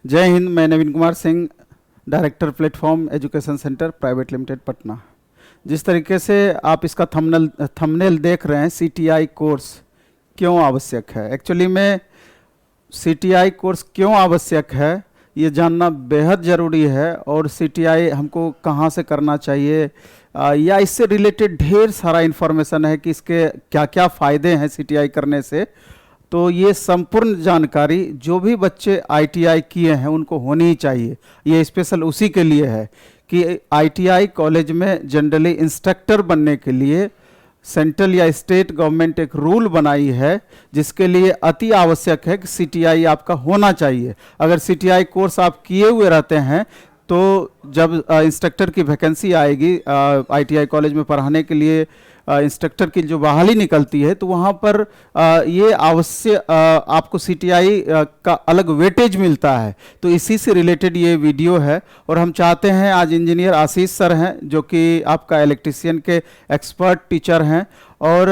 जय हिंद। मैं Naveen Kumar Singh, director platform education centre private limited Patna. जिस तरीके से आप इसका थंबनेल देख रहे हैं, सीटीआई कोर्स क्यों आवश्यक है। एक्चुअली में सीटीआई कोर्स क्यों आवश्यक है ये जानना बेहद ज़रूरी है, और सीटीआई हमको कहाँ से करना चाहिए या इससे रिलेटेड ढेर सारा इन्फॉर्मेशन है कि इसके क्या क्या फ़ायदे हैं सीटीआई करने से। तो ये संपूर्ण जानकारी जो भी बच्चे आईटीआई किए हैं उनको होनी ही चाहिए। ये स्पेशल उसी के लिए है कि आईटीआई कॉलेज में जनरली इंस्ट्रक्टर बनने के लिए सेंट्रल या स्टेट गवर्नमेंट एक रूल बनाई है, जिसके लिए अति आवश्यक है कि सीटीआई आपका होना चाहिए। अगर सीटीआई कोर्स आप किए हुए रहते हैं तो जब इंस्ट्रक्टर की वैकेंसी आएगी आईटीआई कॉलेज में पढ़ाने के लिए, इंस्ट्रक्टर की जो बहाली निकलती है, तो वहाँ पर ये आवश्यक आपको सीटीआई का अलग वेटेज मिलता है। तो इसी से रिलेटेड ये वीडियो है। और हम चाहते हैं, आज इंजीनियर आशीष सर हैं जो कि आपका इलेक्ट्रिशियन के एक्सपर्ट टीचर हैं, और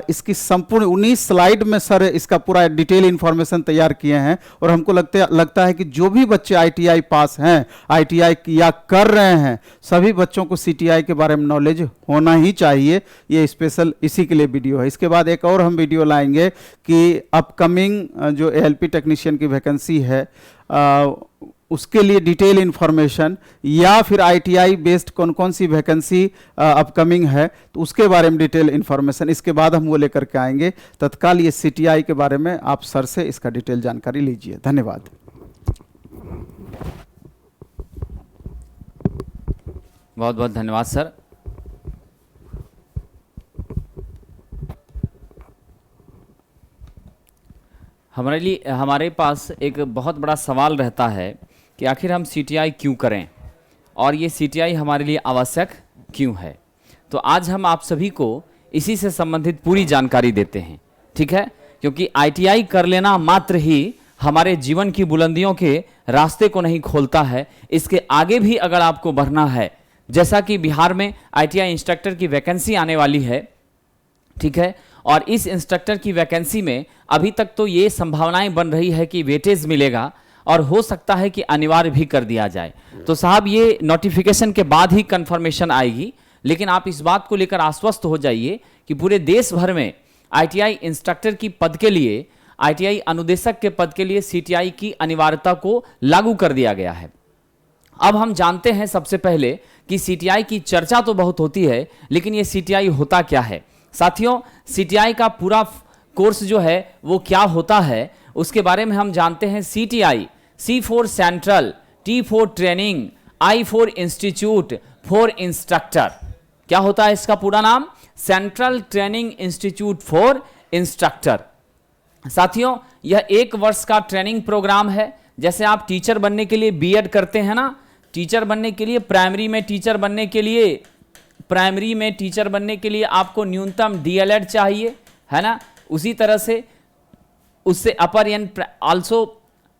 इसकी संपूर्ण 19 स्लाइड में सर इसका पूरा डिटेल इन्फॉर्मेशन तैयार किए हैं। और हमको लगता है कि जो भी बच्चे आईटीआई पास हैं, आईटीआई या कर रहे हैं, सभी बच्चों को सीटीआई के बारे में नॉलेज होना ही चाहिए। ये स्पेशल इसी के लिए वीडियो है। इसके बाद एक और हम वीडियो लाएंगे कि अपकमिंग जो एएलपी टेक्नीशियन की वैकेंसी है उसके लिए डिटेल इन्फॉर्मेशन, या फिर आईटीआई बेस्ड कौन कौन सी वैकेंसी अपकमिंग है तो उसके बारे में डिटेल इन्फॉर्मेशन इसके बाद हम वो लेकर के आएंगे। तत्काल ये सीटीआई के बारे में आप सर से इसका डिटेल जानकारी लीजिए। धन्यवाद। बहुत बहुत धन्यवाद सर। हमारे पास एक बहुत बड़ा सवाल रहता है कि आखिर हम सीटीआई क्यों करें और ये सीटीआई हमारे लिए आवश्यक क्यों है। तो आज हम आप सभी को इसी से संबंधित पूरी जानकारी देते हैं, ठीक है। क्योंकि आईटीआई कर लेना मात्र ही हमारे जीवन की बुलंदियों के रास्ते को नहीं खोलता है, इसके आगे भी अगर आपको बढ़ना है, जैसा कि बिहार में आईटीआई इंस्ट्रक्टर की वैकेंसी आने वाली है, ठीक है। और इस इंस्ट्रक्टर की वैकेंसी में अभी तक तो ये संभावनाएं बन रही है कि वेटेज मिलेगा और हो सकता है कि अनिवार्य भी कर दिया जाए। तो साहब ये नोटिफिकेशन के बाद ही कंफर्मेशन आएगी, लेकिन आप इस बात को लेकर आश्वस्त हो जाइए कि पूरे देश भर में आईटीआई इंस्ट्रक्टर की पद के लिए, आईटीआई अनुदेशक के पद के लिए सीटीआई की अनिवार्यता को लागू कर दिया गया है। अब हम जानते हैं सबसे पहले कि सीटीआई की चर्चा तो बहुत होती है, लेकिन ये सीटीआई होता क्या है। साथियों, सीटीआई का पूरा कोर्स जो है वो क्या होता है उसके बारे में हम जानते हैं। CTI, C for central, T for training, I for institute, for instructor. क्या होता है इसका पूरा नाम? Central training institute for instructor. साथियों, यह 1 वर्ष का ट्रेनिंग प्रोग्राम है। जैसे आप टीचर बनने के लिए बीएड करते हैं ना, टीचर बनने के लिए प्राइमरी में टीचर बनने के लिए आपको न्यूनतम डीएलएड चाहिए, है ना। उसी तरह से उससे अपर एंड आल्सो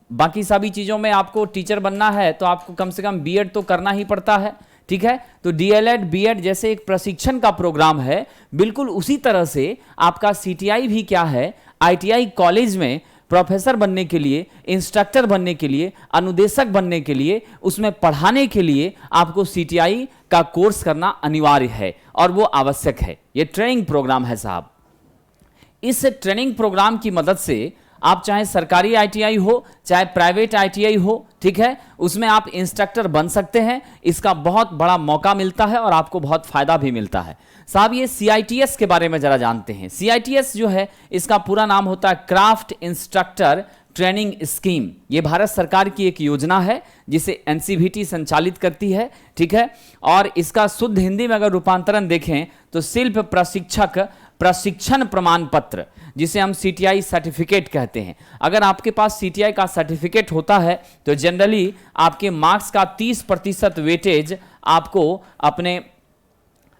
बाकी सभी चीज़ों में आपको टीचर बनना है तो आपको कम से कम बीएड तो करना ही पड़ता है, ठीक है। तो डीएलएड बीएड जैसे एक प्रशिक्षण का प्रोग्राम है, बिल्कुल उसी तरह से आपका सीटीआई भी क्या है, आईटीआई कॉलेज में प्रोफेसर बनने के लिए, इंस्ट्रक्टर बनने के लिए, अनुदेशक बनने के लिए, उसमें पढ़ाने के लिए आपको सीटीआई का कोर्स करना अनिवार्य है और वो आवश्यक है। ये ट्रेनिंग प्रोग्राम है साहब। इस ट्रेनिंग प्रोग्राम की मदद से आप चाहे सरकारी आईटीआई हो चाहे प्राइवेट आईटीआई हो, ठीक है, उसमें आप इंस्ट्रक्टर बन सकते हैं। इसका बहुत बड़ा मौका मिलता है और आपको बहुत फायदा भी मिलता है। साहब ये सीआईटीएस के बारे में जरा जानते हैं। सीआईटीएस जो है इसका पूरा नाम होता है क्राफ्ट इंस्ट्रक्टर ट्रेनिंग स्कीम। ये भारत सरकार की एक योजना है जिसे एनसीवीटी संचालित करती है, ठीक है। और इसका शुद्ध हिंदी में अगर रूपांतरण देखें तो शिल्प प्रशिक्षक प्रशिक्षण प्रमाण पत्र, जिसे हम सीटीआई सर्टिफिकेट कहते हैं। अगर आपके पास सीटीआई का सर्टिफिकेट होता है तो जनरली आपके मार्क्स का 30% वेटेज आपको अपने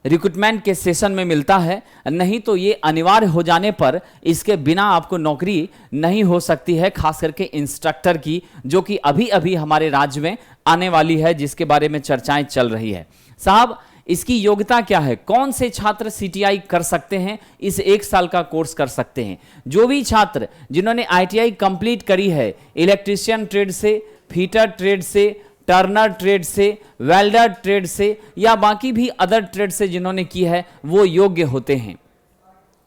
रिक्रूटमेंट के सेशन में मिलता है। नहीं तो ये अनिवार्य हो जाने पर इसके बिना आपको नौकरी नहीं हो सकती है, खास करके इंस्ट्रक्टर की, जो कि अभी अभी हमारे राज्य में आने वाली है, जिसके बारे में चर्चाएं चल रही है। साहब इसकी योग्यता क्या है? कौन से छात्र सीटीआई कर सकते हैं, इस 1 साल का कोर्स कर सकते हैं? जो भी छात्र जिन्होंने आईटीआई कंप्लीट करी है इलेक्ट्रिशियन ट्रेड से, फीटर ट्रेड से, टर्नर ट्रेड से, वेल्डर ट्रेड से या बाकी भी अदर ट्रेड से जिन्होंने की है वो योग्य होते हैं।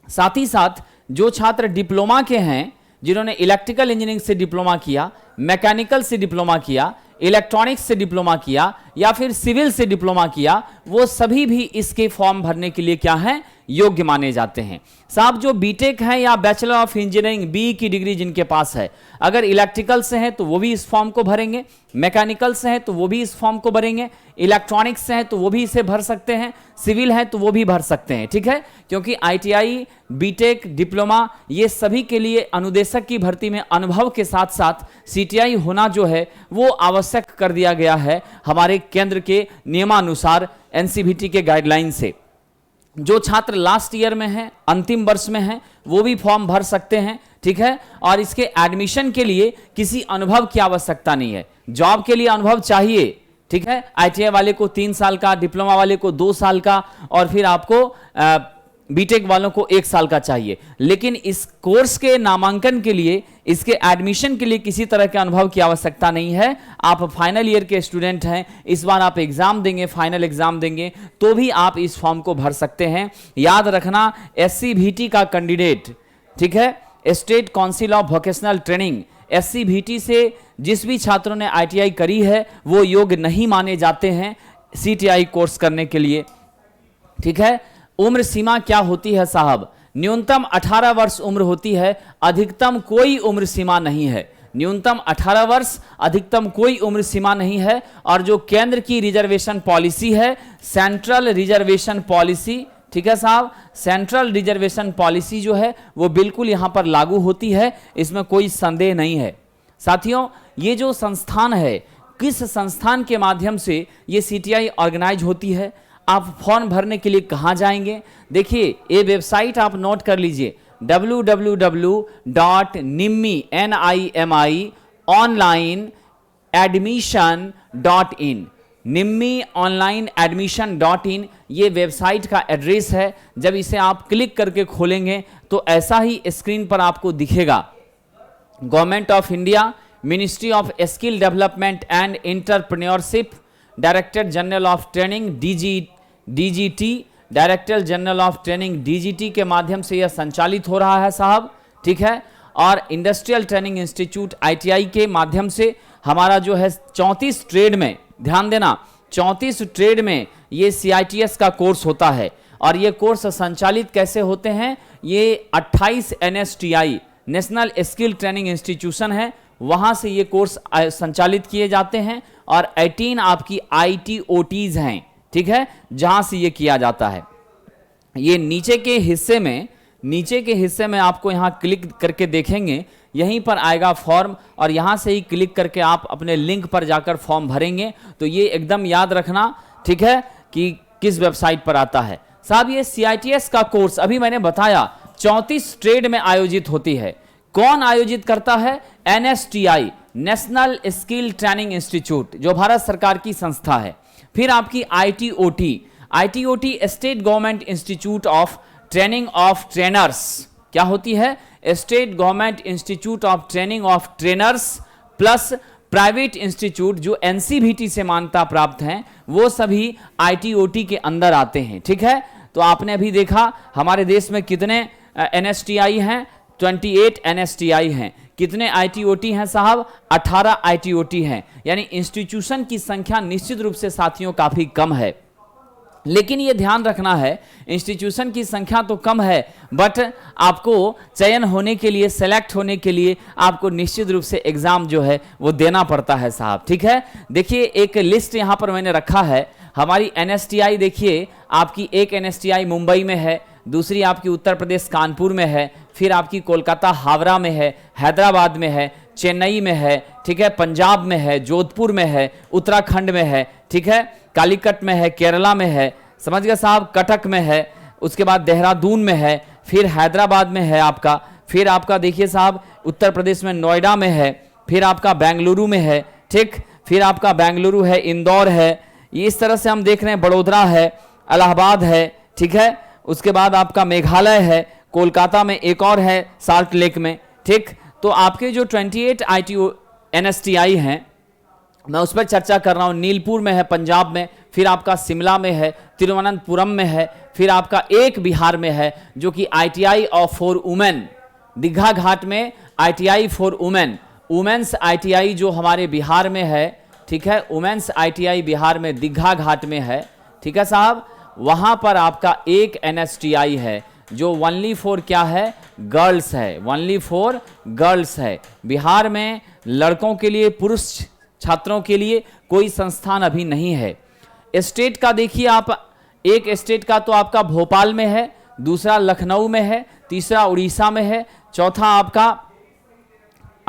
साथ ही साथ जो छात्र डिप्लोमा के हैं, जिन्होंने इलेक्ट्रिकल इंजीनियरिंग से डिप्लोमा किया, मैकेनिकल से डिप्लोमा किया, इलेक्ट्रॉनिक्स से डिप्लोमा किया या फिर सिविल से डिप्लोमा किया, वो सभी भी इसके फॉर्म भरने के लिए क्या हैं, योग्य माने जाते हैं। साहब जो बीटेक है या बैचलर ऑफ इंजीनियरिंग बी की डिग्री जिनके पास है, अगर इलेक्ट्रिकल से है तो वो भी इस फॉर्म को भरेंगे, मैकेनिकल से है तो वो भी इस फॉर्म को भरेंगे, इलेक्ट्रॉनिक्स से है तो वो भी इसे भर सकते हैं, सिविल है तो वो भी भर सकते हैं, ठीक है। क्योंकि आईटीआई, बीटेक, डिप्लोमा ये सभी के लिए अनुदेशक की भर्ती में अनुभव के साथ साथ सीटीआई होना जो है वो आवश्यक कर दिया गया है हमारे केंद्र के नियमानुसार एनसीवीटी के गाइडलाइन से। जो छात्र लास्ट ईयर में हैं, अंतिम वर्ष में हैं, वो भी फॉर्म भर सकते हैं, ठीक है। और इसके एडमिशन के लिए किसी अनुभव की आवश्यकता नहीं है, जॉब के लिए अनुभव चाहिए, ठीक है। आईटीआई वाले को 3 साल का, डिप्लोमा वाले को 2 साल का और फिर आपको बीटेक वालों को 1 साल का चाहिए। लेकिन इस कोर्स के नामांकन के लिए, इसके एडमिशन के लिए किसी तरह के अनुभव की आवश्यकता नहीं है। आप फाइनल ईयर के स्टूडेंट हैं, इस बार आप एग्जाम देंगे, फाइनल एग्जाम देंगे तो भी आप इस फॉर्म को भर सकते हैं। याद रखना, एससीवीटी का कैंडिडेट, ठीक है, state council of vocational training, SCVT से जिस भी छात्रों ने आईटीआई करी है वो योग्य नहीं माने जाते हैं सीटीआई कोर्स करने के लिए, ठीक है। उम्र सीमा क्या होती है साहब? न्यूनतम 18 वर्ष उम्र होती है, अधिकतम कोई उम्र सीमा नहीं है। न्यूनतम 18 वर्ष, अधिकतम कोई उम्र सीमा नहीं है। और जो केंद्र की रिजर्वेशन पॉलिसी है, सेंट्रल रिजर्वेशन पॉलिसी, ठीक है साहब, सेंट्रल रिजर्वेशन पॉलिसी जो है वो बिल्कुल यहां पर लागू होती है, इसमें कोई संदेह नहीं है। साथियों, ये जो संस्थान है, किस संस्थान के माध्यम से ये सीटीआई ऑर्गेनाइज होती है, आप फॉर्म भरने के लिए कहां जाएंगे? देखिए, ये वेबसाइट आप नोट कर लीजिए, www.nimmi.onlineadmission.in, nimmi.onlineadmission.in ये वेबसाइट का एड्रेस है। जब इसे आप क्लिक करके खोलेंगे तो ऐसा ही स्क्रीन पर आपको दिखेगा। Government of India, ministry of skill development and entrepreneurship, director general of training DGT, director general of training DGT के माध्यम से यह संचालित हो रहा है साहब, ठीक है। और इंडस्ट्रियल ट्रेनिंग इंस्टीट्यूट आईटीआई के माध्यम से हमारा जो है 34 ट्रेड में, ध्यान देना, 34 ट्रेड में ये सीआईटीएस का कोर्स होता है। और ये कोर्स संचालित कैसे होते हैं? ये 28 NSTI, national skill training institution है, वहां से ये कोर्स संचालित किए जाते हैं। और 18 आपकी आईटीओटीज हैं, ठीक है, जहां से ये किया जाता है। ये नीचे के हिस्से में आपको यहां क्लिक करके देखेंगे, यहीं पर आएगा फॉर्म, और यहां से ही क्लिक करके आप अपने लिंक पर जाकर फॉर्म भरेंगे। तो ये एकदम याद रखना, ठीक है, कि किस वेबसाइट पर आता है। साहब, ये सीआईटीएस का कोर्स अभी मैंने बताया 34 ट्रेड में आयोजित होती है। कौन आयोजित करता है? NSTI, national skill training institute, जो भारत सरकार की संस्था है। फिर आपकी ITOT state government institute of training of trainers, क्या होती है? State government institute of training of trainers plus private institute जो एनसीवीटी से मान्यता प्राप्त हैं, वो सभी आईटीओटी के अंदर आते हैं, ठीक है। तो आपने अभी देखा हमारे देश में कितने एनएसटीआई हैं? 28 एनएसटीआई हैं। कितने आईटीओटी हैं साहब? 18 आईटीओटी हैं। यानी इंस्टीट्यूशन की संख्या निश्चित रूप से साथियों काफी कम है। लेकिन ये ध्यान रखना है, इंस्टीट्यूशन की संख्या तो कम है, बट आपको चयन होने के लिए, सेलेक्ट होने के लिए आपको निश्चित रूप से एग्जाम जो है वो देना पड़ता है साहब, ठीक है। देखिए, एक लिस्ट यहां पर मैंने रखा है। हमारी एनएसटीआई देखिए, आपकी एक एनएसटीआई मुंबई में है, दूसरी आपकी उत्तर प्रदेश कानपुर में है, फिर आपकी कोलकाता हावड़ा में है, हैदराबाद में है, चेन्नई में है, ठीक है, पंजाब में है, जोधपुर में है, उत्तराखंड में है, ठीक है, कालीकट में है, केरला में है, समझ गए साहब, कटक में है, उसके बाद देहरादून में है, फिर हैदराबाद में है आपका, फिर आपका देखिए साहब उत्तर प्रदेश में नोएडा में है, फिर आपका बेंगलुरु में है, ठीक, फिर आपका बेंगलुरु है, इंदौर है, ये इस तरह से हम देख रहे हैं, बड़ोदरा है, इलाहाबाद है, ठीक है। उसके बाद आपका मेघालय है, कोलकाता में एक और है साल्ट लेक में, ठीक। तो आपके जो 28 एनएसटीआई हैं, मैं उस पर चर्चा कर रहा हूं। नीलपुर में है पंजाब में, फिर आपका शिमला में है, तिरुवनंतपुरम में है, फिर आपका एक बिहार में है जो कि ITI for women, Digha Ghat में ITI for women, womens ITI जो हमारे बिहार में है, ठीक है, वुमेन्स ITI बिहार में दीघा घाट में है, ठीक है साहब। वहां पर आपका एक NSTI है जो ओनली फॉर क्या है, गर्ल्स है, ओनली फॉर गर्ल्स है। बिहार में लड़कों के लिए, पुरुष छात्रों के लिए कोई संस्थान अभी नहीं है। स्टेट का देखिए आप, एक स्टेट का तो आपका भोपाल में है, दूसरा लखनऊ में है, तीसरा उड़ीसा में है, चौथा आपका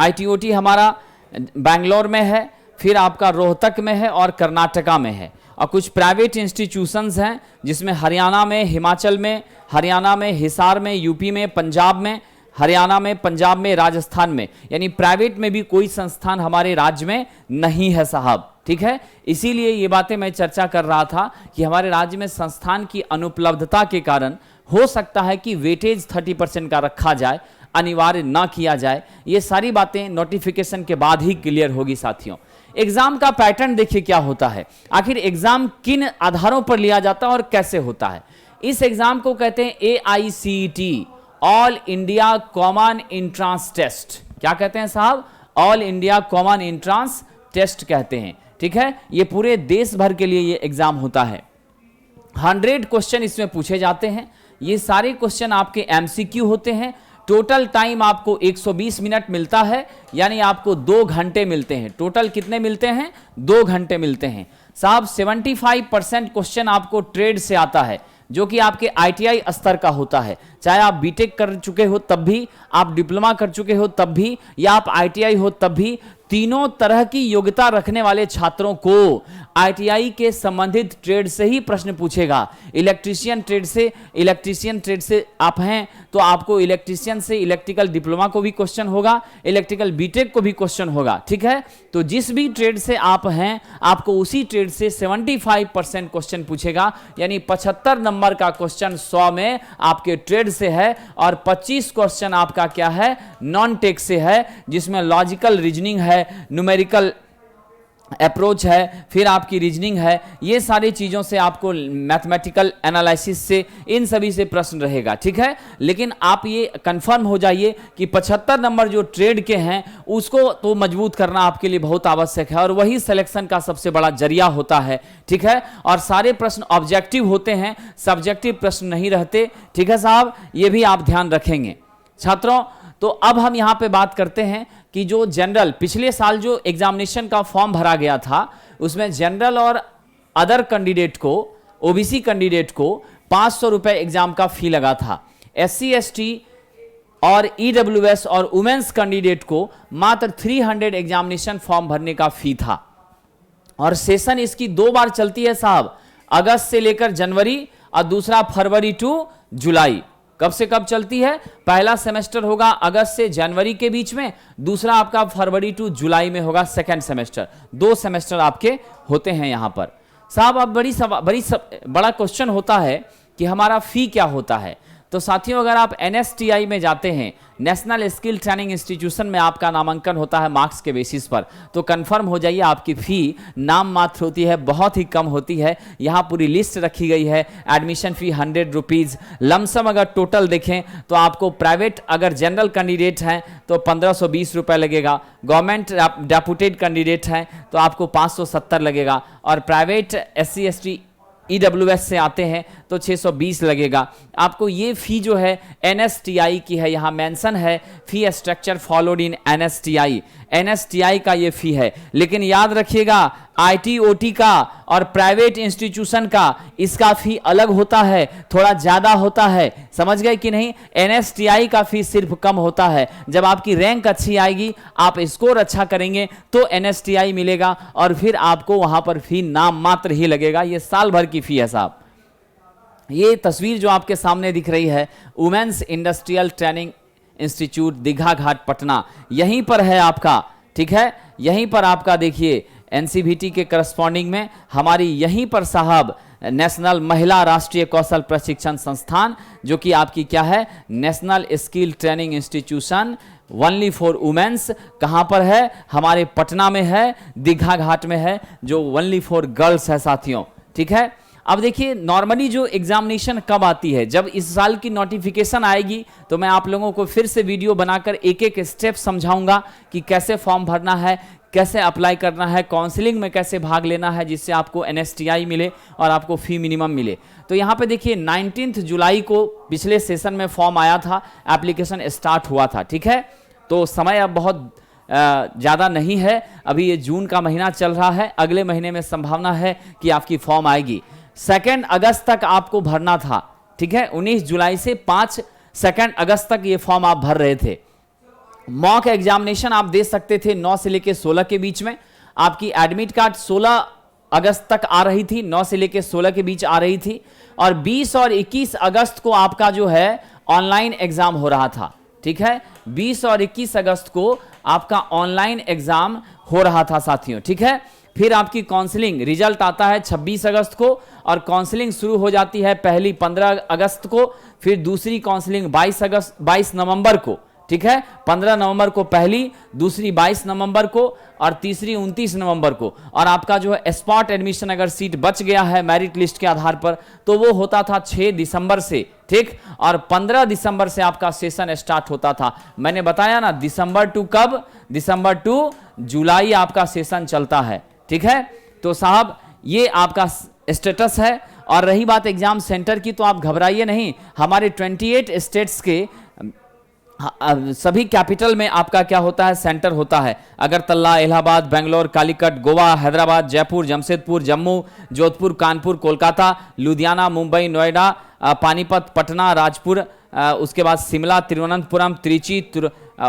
ITOT हमारा बैंगलोर में है, फिर आपका रोहतक में है और कर्नाटका में है। और कुछ प्राइवेट इंस्टीट्यूशंस हैं जिसमें हरियाणा में, हिमाचल में, हरियाणा में, हिसार में, यूपी में, पंजाब में, हरियाणा में, पंजाब में, राजस्थान में, यानी प्राइवेट में भी कोई संस्थान हमारे राज्य में नहीं है साहब, ठीक है। इसीलिए ये बातें मैं चर्चा कर रहा था कि हमारे राज्य में संस्थान की अनुपलब्धता के कारण हो सकता है कि वेटेज 30% का रखा जाए, अनिवार्य ना किया जाए। ये सारी बातें नोटिफिकेशन के बाद ही क्लियर होगी साथियों। एग्जाम का पैटर्न देखिए क्या होता है, आखिर एग्जाम किन आधारों पर लिया जाता है और कैसे होता है। इस एग्जाम को कहते हैं AICTE, all India common entrance test. क्या कहते हैं साहब? All India common entrance test कहते हैं, ठीक है। ये पूरे देश भर के लिए ये एग्जाम होता है। 100 क्वेश्चन इसमें पूछे जाते हैं। ये सारे क्वेश्चन आपके MCQ होते हैं। टोटल टाइम आपको 120 मिनट मिलता है, यानी आपको 2 घंटे मिलते हैं। टोटल कितने मिलते हैं? 2 घंटे मिलते हैं साहब। 75% क्वेश्चन आपको ट्रेड से आता है, जो कि आपके ITI स्तर का होता है। चाहे आप बीटेक कर चुके हो तब भी, आप डिप्लोमा कर चुके हो तब भी, या आप ITI हो तब भी, तीनों तरह की योग्यता रखने वाले छात्रों को ITI के संबंधित ट्रेड से ही प्रश्न पूछेगा। इलेक्ट्रीशियन ट्रेड से आप हैं तो आपको इलेक्ट्रीशियन से इलेक्ट्रिकल डिप्लोमा को भी क्वेश्चन होगा, इलेक्ट्रिकल बीटेक को भी क्वेश्चन होगा, ठीक है। तो जिस भी ट्रेड से आप हैं, आपको उसी ट्रेड से 75% क्वेश्चन पूछेगा, यानी 75 नंबर का क्वेश्चन 100 में आपके ट्रेड से है, और 25 क्वेश्चन आपका क्या है, नॉन टेक से है, जिसमें लॉजिकल रीजनिंग है, न्यूमेरिकल अप्रोच है, फिर आपकी रीजनिंग है। ये सारी चीजों से आपको, मैथमेटिकल एनालिसिस से, इन सभी से प्रश्न रहेगा, ठीक है। लेकिन आप ये कंफर्म हो जाइए कि 75 नंबर जो ट्रेड के हैं उसको तो मजबूत करना आपके लिए बहुत आवश्यक है, और वही सिलेक्शन का सबसे बड़ा जरिया होता है, ठीक है। और सारे प्रश्न ऑब्जेक्टिव होते हैं, सब्जेक्टिव प्रश्न नहीं रहते, ठीक है साहब। ये भी आप ध्यान रखेंगे छात्रों। तो अब हम यहां पे बात करते हैं कि जो जनरल, पिछले साल जो एग्जामिनेशन का फॉर्म भरा गया था, उसमें जनरल और अदर कैंडिडेट को, OBC कैंडिडेट को 500 रुपए एग्जाम का फी लगा था। SC ST और EWS और वुमेन्स कैंडिडेट को मात्र 300 एग्जामिनेशन फॉर्म भरने का फी था। और सेशन इसकी 2 बार चलती है साहब, अगस्त से लेकर जनवरी, और दूसरा फरवरी टू जुलाई। कब से कब चलती है? पहला सेमेस्टर होगा अगस्त से जनवरी के बीच में, दूसरा आपका फरवरी टू जुलाई में होगा सेकंड सेमेस्टर। 2 सेमेस्टर आपके होते हैं यहां पर साहब। अब बड़ा क्वेश्चन होता है कि हमारा फी क्या होता है। तो साथियों, अगर आप NSTI में जाते हैं, नेशनल स्किल ट्रेनिंग इंस्टीट्यूशन में आपका नामांकन होता है मार्क्स के बेसिस पर, तो कंफर्म हो जाइए आपकी फी नाम मात्र होती है, बहुत ही कम होती है। यहाँ पूरी लिस्ट रखी गई है। Admission fee 100 rupees. लमसम अगर टोटल देखें तो आपको प्राइवेट, अगर जनरल कैंडिडेट हैं तो 1520 रुपये लगेगा, गवर्नमेंट डेपुटेड कैंडिडेट हैं तो आपको 570 लगेगा, और प्राइवेट SC ST EWS से आते हैं तो 620 लगेगा आपको। ये फी जो है NSTI की है, यहाँ मेंशन है fee structure followed in NSTI का ये फी है। लेकिन याद रखिएगा, ITOT का और प्राइवेट इंस्टीट्यूशन का इसका फी अलग होता है, थोड़ा ज्यादा होता है। समझ गए कि नहीं? NSTI का फी सिर्फ कम होता है। जब आपकी रैंक अच्छी आएगी, आप स्कोर अच्छा करेंगे तो NSTI मिलेगा, और फिर आपको वहां पर फी नाम मात्र ही लगेगा। ये साल भर की फी है साहब। ये तस्वीर जो आपके सामने दिख रही है, women's industrial training institute Digha Ghat Patna, यहीं पर है आपका, ठीक है। यहीं पर आपका देखिए NCVT के करस्पॉन्डिंग में हमारी यहीं पर साहब नेशनल महिला राष्ट्रीय कौशल प्रशिक्षण संस्थान, जो कि आपकी क्या है, national skill training institution only for womens. कहां पर है? हमारे पटना में है, दीघा घाट में है, जो ओनली फॉर गर्ल्स है साथियों। ठीक है, अब देखिए नॉर्मली जो एग्जामिनेशन कब आती है, जब इस साल की नोटिफिकेशन आएगी तो मैं आप लोगों को फिर से वीडियो बनाकर एक एक स्टेप समझाऊंगा कि कैसे फॉर्म भरना है, कैसे अप्लाई करना है, काउंसलिंग में कैसे भाग लेना है जिससे आपको NSTI मिले और आपको फी मिनिमम मिले। तो यहाँ पे देखिए 19 जुलाई को पिछले सेशन में फॉर्म आया था, एप्लीकेशन स्टार्ट हुआ था। ठीक है, तो समय अब बहुत ज़्यादा नहीं है, अभी ये जून का महीना चल रहा है, अगले महीने में संभावना है कि आपकी फॉर्म आएगी। 2 अगस्त तक आपको भरना था। ठीक है, 19 जुलाई से 2 अगस्त तक ये फॉर्म आप भर रहे थे। मॉक एग्जामिनेशन आप दे सकते थे 9 से लेकर 16 के बीच में। आपकी एडमिट कार्ड 16 अगस्त तक आ रही थी, 9 से लेकर 16 के बीच आ रही थी, और 20 और 21 अगस्त को आपका जो है ऑनलाइन एग्जाम हो रहा था। ठीक है, 20 और 21 अगस्त को आपका ऑनलाइन एग्जाम हो रहा था साथियों। ठीक है, फिर आपकी काउंसलिंग रिजल्ट आता है 26 अगस्त को, और काउंसलिंग शुरू हो जाती है पहली 15 अगस्त को, फिर दूसरी काउंसलिंग 22 नवंबर को। ठीक है, 15 नवंबर को पहली, दूसरी 22 नवंबर को, और तीसरी 29 नवंबर को। और आपका जो है स्पॉट एडमिशन अगर सीट बच गया है मेरिट लिस्ट के आधार पर तो वो होता था 6 दिसंबर से। ठीक, और 15 दिसंबर से आपका सेशन स्टार्ट होता था। मैंने बताया ना, दिसंबर टू कब? दिसंबर टू जुलाई आपका सेशन चलता है। ठीक है, तो साहब ये आपका स्टेटस है। और रही बात एग्जाम सेंटर की, तो आप घबराइए नहीं, हमारे 28 स्टेट्स के सभी कैपिटल में आपका क्या होता है? सेंटर होता है। अगरतला, इलाहाबाद, बेंगलोर, कालीकट, गोवा, हैदराबाद, जयपुर, जमशेदपुर, जम्मू, जोधपुर, कानपुर, कोलकाता, लुधियाना, मुंबई, नोएडा, पानीपत, पटना, राजपुर, उसके बाद शिमला, तिरुवनंतपुरम, त्रिची,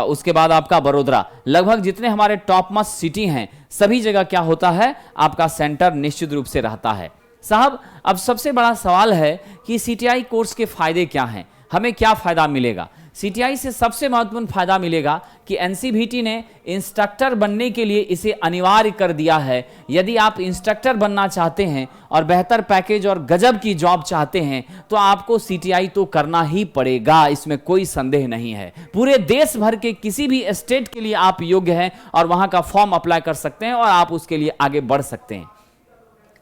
उसके बाद आपका बड़ोदरा। लगभग जितने हमारे टॉप मोस्ट सिटी हैं सभी जगह क्या होता है? आपका सेंटर निश्चित रूप से रहता है। साहब अब सबसे बड़ा सवाल है कि CTI कोर्स के फायदे क्या हैं, हमें क्या फायदा मिलेगा? CTI से सबसे महत्वपूर्ण फायदा मिलेगा कि NCVT ने इंस्ट्रक्टर बनने के लिए इसे अनिवार्य कर दिया है। यदि आप इंस्ट्रक्टर बनना चाहते हैं और बेहतर पैकेज और गजब की जॉब चाहते हैं तो आपको CTI तो करना ही पड़ेगा, इसमें कोई संदेह नहीं है। पूरे देश भर के किसी भी स्टेट के लिए आप योग्य हैं और वहां का फॉर्म अप्लाई कर सकते हैं और आप उसके लिए आगे बढ़ सकते हैं।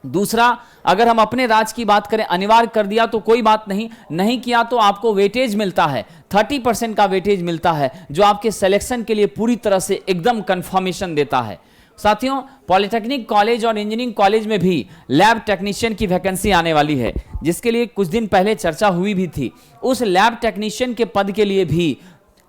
दूसरा, अगर हम अपने राज्य की बात करें, अनिवार्य कर दिया तो कोई बात नहीं, नहीं किया तो आपको वेटेज मिलता है, 30% का वेटेज मिलता है, जो आपके सिलेक्शन के लिए पूरी तरह से एकदम कंफर्मेशन देता है। साथियों, पॉलिटेक्निक कॉलेज और इंजीनियरिंग कॉलेज में भी लैब टेक्नीशियन की वैकेंसी आने वाली है, जिसके लिए कुछ दिन पहले चर्चा हुई भी थी। उस लैब टेक्नीशियन के पद के लिए भी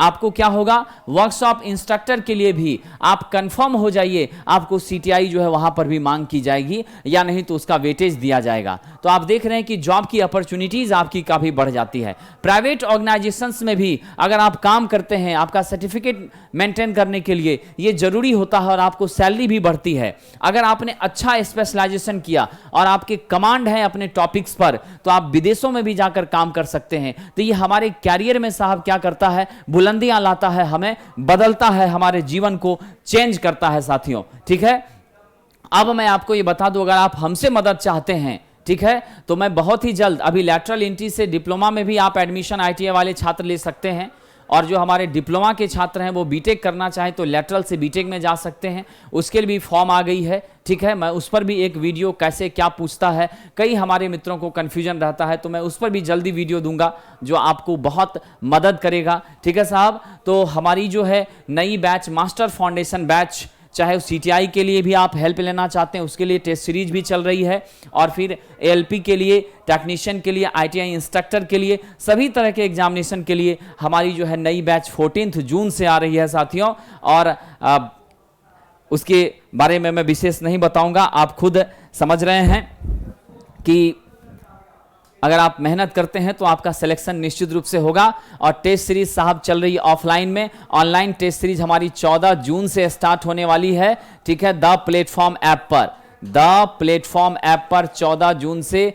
आपको क्या होगा? वर्कशॉप इंस्ट्रक्टर के लिए भी आप कंफर्म हो जाइए, आपको CTI जो है वहां पर भी मांग की जाएगी, या नहीं तो उसका वेटेज दिया जाएगा। तो आप देख रहे हैं कि जॉब की अपॉर्चुनिटीज आपकी काफी बढ़ जाती है। प्राइवेट ऑर्गेनाइजेशंस में भी अगर आप काम करते हैं, आपका सर्टिफिकेट मेंटेन करने के लिए ये जरूरी होता है और आपको सैलरी भी बढ़ती है। अगर आपने अच्छा स्पेशलाइजेशन किया और आपके कमांड है अपने टॉपिक्स पर, तो आप विदेशों में भी जाकर काम कर सकते हैं। तो ये हमारे कैरियर में साहब क्या करता है? बुलंदियां लाता है, हमें बदलता है, हमारे जीवन को चेंज करता है साथियों। ठीक है, अब मैं आपको ये बता दूं, अगर आप हमसे मदद चाहते हैं, ठीक है, तो मैं बहुत ही जल्द, अभी लैटरल एंट्री से डिप्लोमा में भी आप एडमिशन ITI वाले छात्र ले सकते हैं, और जो हमारे डिप्लोमा के छात्र हैं वो बीटेक करना चाहें तो लैटरल से बीटेक में जा सकते हैं, उसके लिए भी फॉर्म आ गई है। ठीक है, मैं उस पर भी एक वीडियो कैसे क्या पूछता है, कई हमारे मित्रों को कन्फ्यूजन रहता है, तो मैं उस पर भी जल्दी वीडियो दूंगा जो आपको बहुत मदद करेगा। ठीक है साहब, तो हमारी जो है नई बैच मास्टर फाउंडेशन बैच, चाहे CTI के लिए भी आप हेल्प लेना चाहते हैं उसके लिए टेस्ट सीरीज भी चल रही है, और फिर ALP के लिए, टेक्नीशियन के लिए, ITI इंस्ट्रक्टर के लिए, सभी तरह के एग्जामिनेशन के लिए हमारी जो है नई बैच 14 जून से आ रही है साथियों। और उसके बारे में मैं विशेष नहीं बताऊंगा, आप खुद समझ रहे हैं कि अगर आप मेहनत करते हैं तो आपका सिलेक्शन निश्चित रूप से होगा। और टेस्ट सीरीज साहब चल रही है ऑफलाइन में, ऑनलाइन टेस्ट सीरीज हमारी 14 जून से स्टार्ट होने वाली है। ठीक है, द प्लेटफॉर्म ऐप पर, द प्लेटफॉर्म ऐप पर 14 जून से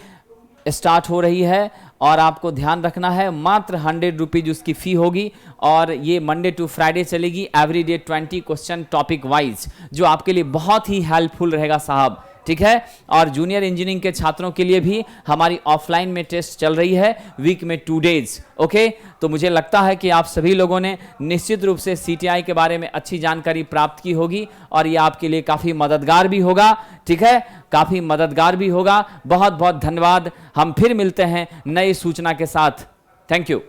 स्टार्ट हो रही है। और आपको ध्यान रखना है, मात्र 100 रुपीज उसकी फी होगी, और ये मंडे टू फ्राइडे चलेगी, एवरीडे 20 क्वेश्चन टॉपिक वाइज, जो आपके लिए बहुत ही हेल्पफुल रहेगा साहब। ठीक है। और जूनियर इंजीनियरिंग के छात्रों के लिए भी हमारी ऑफलाइन में टेस्ट चल रही है, वीक में 2 डेज। ओके, तो मुझे लगता है कि आप सभी लोगों ने निश्चित रूप से सीटीआई के बारे में अच्छी जानकारी प्राप्त की होगी और ये आपके लिए काफी मददगार भी होगा। ठीक है, काफी मददगार भी होगा। बहुत बहुत धन्यवाद। हम फिर मिलते हैं नई सूचना के साथ। Thank you.